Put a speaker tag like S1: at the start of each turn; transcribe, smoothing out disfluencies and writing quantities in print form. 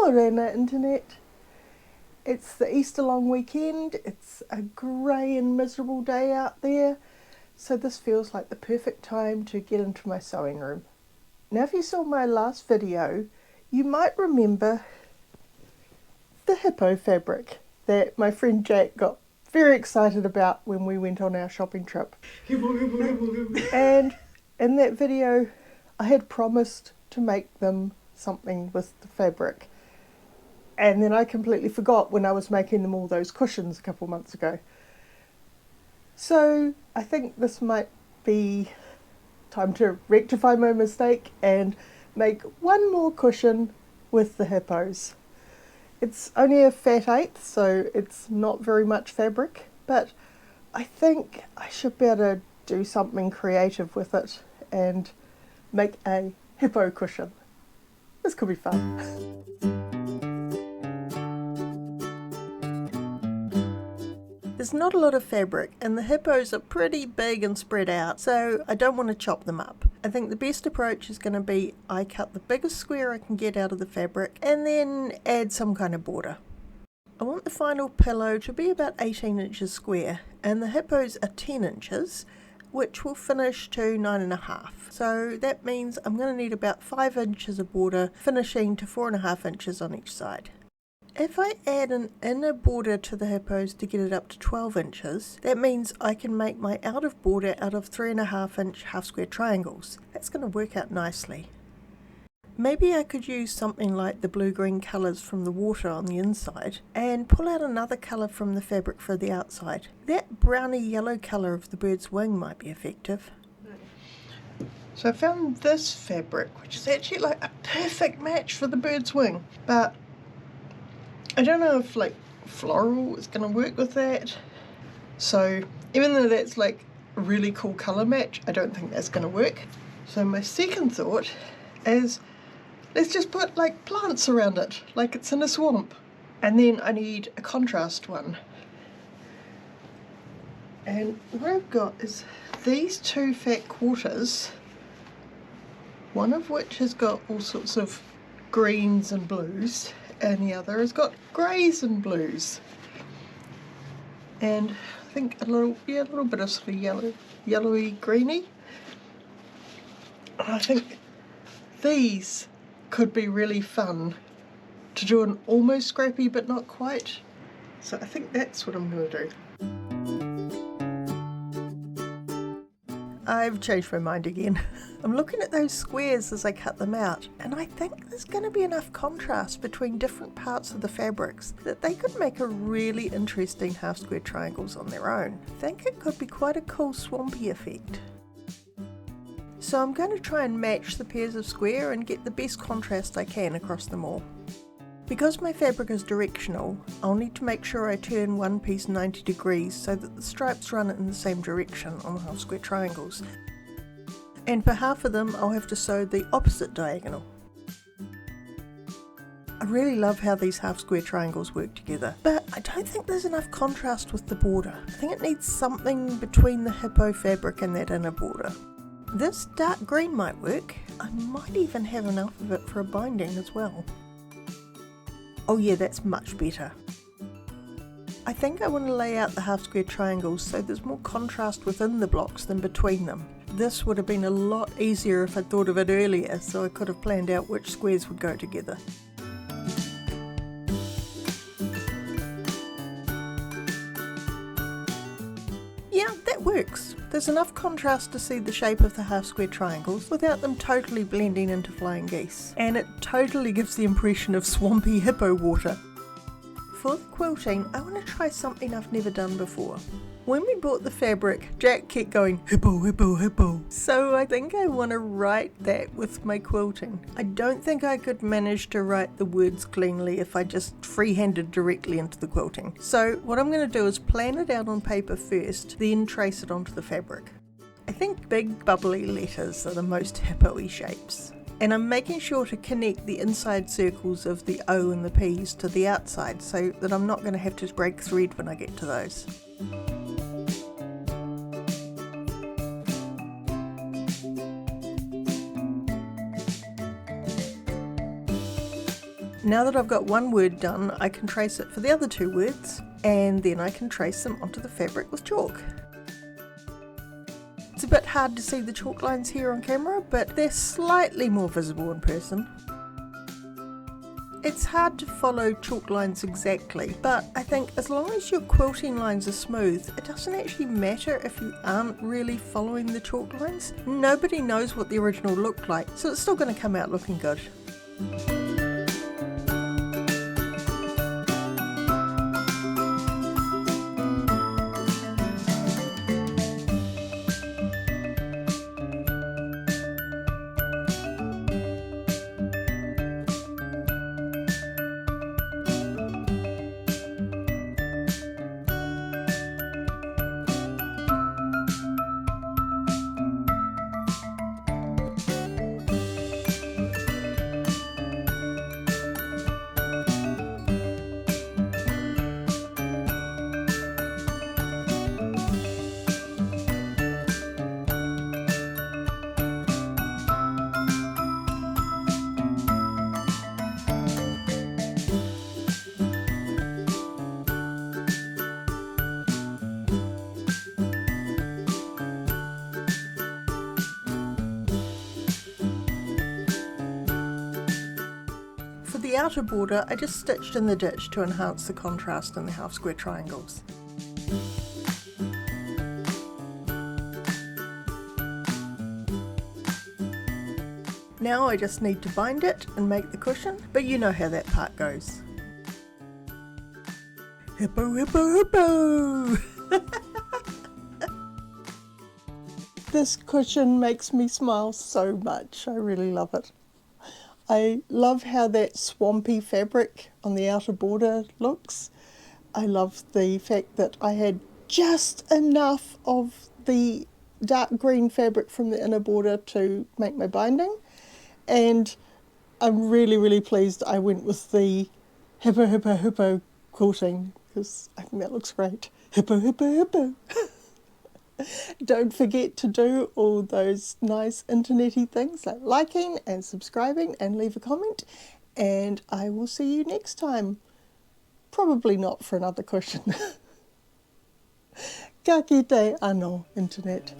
S1: Hello there, Internet. It's the Easter long weekend. It's a grey and miserable day out there, so this feels like the perfect time to get into my sewing room. Now, if you saw my last video, you might remember the Hippo fabric that my friend Jacq got very excited about when we went on our shopping trip. And in that video, I had promised to make them something with the fabric. And then I completely forgot when I was making them all those cushions a couple months ago. So I think this might be time to rectify my mistake and make one more cushion with the hippos. It's only a fat eighth, so it's not very much fabric, but I think I should be able to do something creative with it and make a hippo cushion. This could be fun. There's not a lot of fabric and the hippos are pretty big and spread out, so I don't want to chop them up. I think the best approach is going to be I cut the biggest square I can get out of the fabric and then add some kind of border. I want the final pillow to be about 18 inches square and the hippos are 10 inches, which will finish to 9.5. So that means I'm going to need about 5 inches of border, finishing to 4.5 inches on each side. If I add an inner border to the hippos to get it up to 12 inches, that means I can make my outer border out of 3.5 inch half square triangles. That's going to work out nicely. Maybe I could use something like the blue-green colours from the water on the inside and pull out another colour from the fabric for the outside. That browny yellow colour of the bird's wing might be effective. So I found this fabric, which is actually like a perfect match for the bird's wing, but I don't know if like floral is going to work with that. So even though that's like a really cool colour match, I don't think that's going to work. So my second thought is let's just put like plants around it, like it's in a swamp. And then I need a contrast one. And what I've got is these two fat quarters, one of which has got all sorts of greens and blues, and the other has got greys and blues, and I think a little bit of sort of yellowy greeny. And I think these could be really fun to do an almost scrappy but not quite. So I think that's what I'm going to do. I've changed my mind again. I'm looking at those squares as I cut them out, and I think there's going to be enough contrast between different parts of the fabrics that they could make a really interesting half square triangles on their own. I think it could be quite a cool swampy effect. So I'm going to try and match the pairs of square and get the best contrast I can across them all. Because my fabric is directional, I'll need to make sure I turn one piece 90 degrees so that the stripes run in the same direction on the half square triangles. And for half of them I'll have to sew the opposite diagonal. I really love how these half square triangles work together, but I don't think there's enough contrast with the border. I think it needs something between the hippo fabric and that inner border. This dark green might work. I might even have enough of it for a binding as well. Oh yeah, that's much better. I think I want to lay out the half square triangles so there's more contrast within the blocks than between them. This would have been a lot easier if I'd thought of it earlier, so I could have planned out which squares would go together. Yeah, that works. There's enough contrast to see the shape of the half square triangles without them totally blending into flying geese. And it totally gives the impression of swampy hippo water. For the quilting, I want to try something I've never done before. When we bought the fabric, Jacq kept going, hippo, hippo, hippo. So I think I want to write that with my quilting. I don't think I could manage to write the words cleanly if I just freehanded directly into the quilting. So what I'm going to do is plan it out on paper first, then trace it onto the fabric. I think big bubbly letters are the most hippo-y shapes. And I'm making sure to connect the inside circles of the O and the P's to the outside so that I'm not going to have to break thread when I get to those. Now that I've got one word done, I can trace it for the other two words, and then I can trace them onto the fabric with chalk. It's a bit hard to see the chalk lines here on camera, but they're slightly more visible in person. It's hard to follow chalk lines exactly, but I think as long as your quilting lines are smooth, it doesn't actually matter if you aren't really following the chalk lines. Nobody knows what the original looked like, so it's still going to come out looking good. For the outer border, I just stitched in the ditch to enhance the contrast in the half square triangles. Now I just need to bind it and make the cushion, but you know how that part goes. Hippo, hippo, hippo! This cushion makes me smile so much, I really love it. I love how that swampy fabric on the outer border looks. I love the fact that I had just enough of the dark green fabric from the inner border to make my binding. And I'm really pleased I went with the hippo, hippo, hippo quilting because I think that looks great. Hippo, hippo, hippo. Don't forget to do all those nice internety things like liking and subscribing and leave a comment, and I will see you next time. Probably not for another cushion. Ka kite anō, internet.